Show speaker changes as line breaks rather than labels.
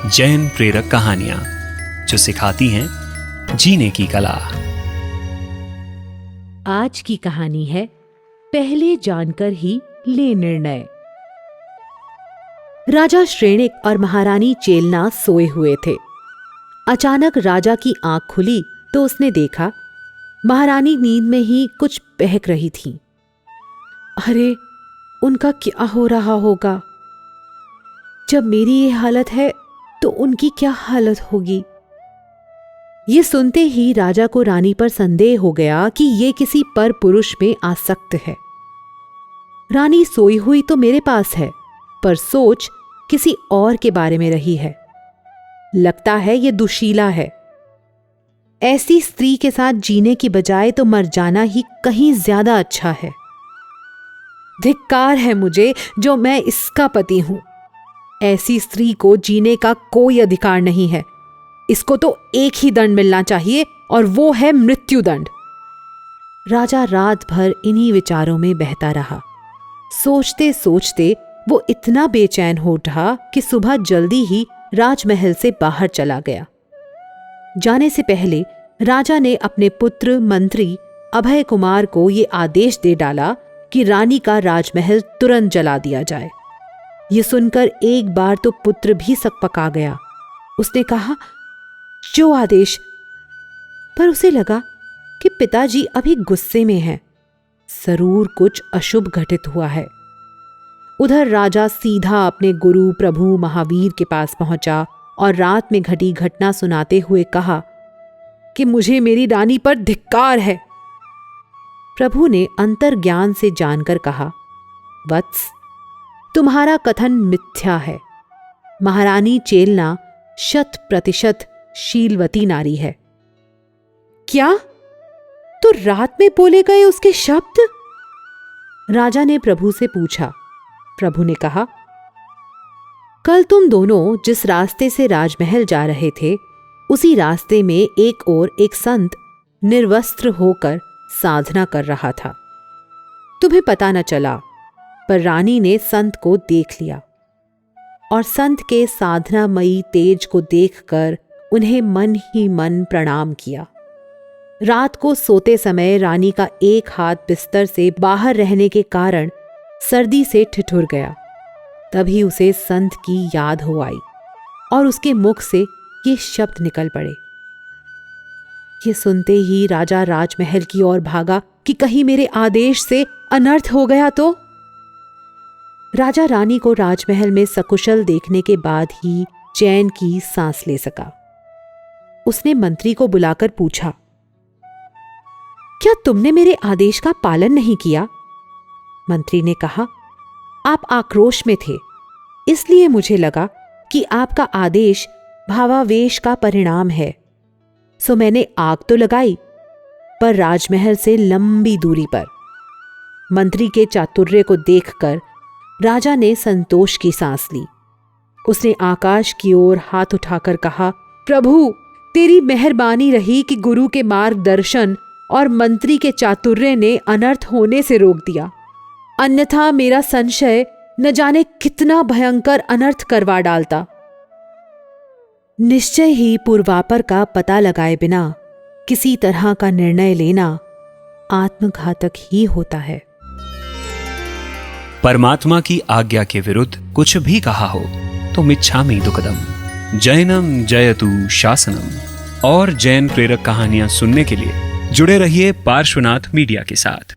जैन प्रेरक कहानियां जो सिखाती हैं जीने की कला।
आज की कहानी है पहले जानकर ही ले निर्णय। राजा श्रेणिक और महारानी चेलना सोए हुए थे। अचानक राजा की आंख खुली तो उसने देखा महारानी नींद में ही कुछ बहक रही थीं। अरे, उनका क्या हो रहा होगा? जब मेरी ये हालत है तो उनकी क्या हालत होगी? ये सुनते ही राजा को रानी पर संदेह हो गया कि ये किसी पर पुरुष में आसक्त है। रानी सोई हुई तो मेरे पास है, पर सोच किसी और के बारे में रही है। लगता है ये दुशीला है। ऐसी स्त्री के साथ जीने की बजाय तो मर जाना ही कहीं ज्यादा अच्छा है। धिक्कार है मुझे जो मैं इसका पति हूं। ऐसी स्त्री को जीने का कोई अधिकार नहीं है। इसको तो एक ही दंड मिलना चाहिए और वो है मृत्युदंड। राजा रात भर इन्हीं विचारों में बहता रहा। सोचते सोचते वो इतना बेचैन हो उठा कि सुबह जल्दी ही राजमहल से बाहर चला गया। जाने से पहले राजा ने अपने पुत्र मंत्री अभय कुमार को ये आदेश दे डाला कि रानी का राजमहल तुरंत जला दिया जाए। ये सुनकर एक बार तो पुत्र भी सकपका गया। उसने कहा, जो आदेश। पर उसे लगा कि पिताजी अभी गुस्से में हैं। जरूर कुछ अशुभ घटित हुआ है। उधर राजा सीधा अपने गुरु प्रभु महावीर के पास पहुंचा और रात में घटी घटना सुनाते हुए कहा कि मुझे मेरी रानी पर धिक्कार है। प्रभु ने अंतर्ज्ञान से जानकर कहा, वत्स, तुम्हारा कथन मिथ्या है। महारानी चेलना 100% शीलवती नारी है। क्या? तो रात में बोले गए उसके शब्द? राजा ने प्रभु से पूछा। प्रभु ने कहा, कल तुम दोनों जिस रास्ते से राजमहल जा रहे थे, उसी रास्ते में एक ओर एक संत निर्वस्त्र होकर साधना कर रहा था। तुम्हें पता न चला, पर रानी ने संत को देख लिया और संत के साधनामयी तेज को देखकर उन्हें मन ही मन प्रणाम किया। रात को सोते समय रानी का एक हाथ बिस्तर से बाहर रहने के कारण सर्दी से ठिठुर गया। तभी उसे संत की याद हो आई और उसके मुख से ये शब्द निकल पड़े। ये सुनते ही राजा राजमहल की ओर भागा कि कहीं मेरे आदेश से अनर्थ हो गया तो। राजा रानी को राजमहल में सकुशल देखने के बाद ही चैन की सांस ले सका। उसने मंत्री को बुलाकर पूछा, क्या तुमने मेरे आदेश का पालन नहीं किया? मंत्री ने कहा, आप आक्रोश में थे, इसलिए मुझे लगा कि आपका आदेश भावावेश का परिणाम है। सो मैंने आग तो लगाई, पर राजमहल से लंबी दूरी पर। मंत्री के चातुर्य को देखकर राजा ने संतोष की सांस ली। उसने आकाश की ओर हाथ उठाकर कहा, प्रभु, तेरी मेहरबानी रही कि गुरु के मार्गदर्शन और मंत्री के चातुर्य ने अनर्थ होने से रोक दिया। अन्यथा मेरा संशय न जाने कितना भयंकर अनर्थ करवा डालता। निश्चय ही पूर्वापर का पता लगाए बिना किसी तरह का निर्णय लेना आत्मघातक ही होता है।
परमात्मा की आज्ञा के विरुद्ध कुछ भी कहा हो तो मिच्छामि दुक्कडम। जैनम जयतु शासनम। और जैन प्रेरक कहानियां सुनने के लिए जुड़े रहिए पार्श्वनाथ मीडिया के साथ।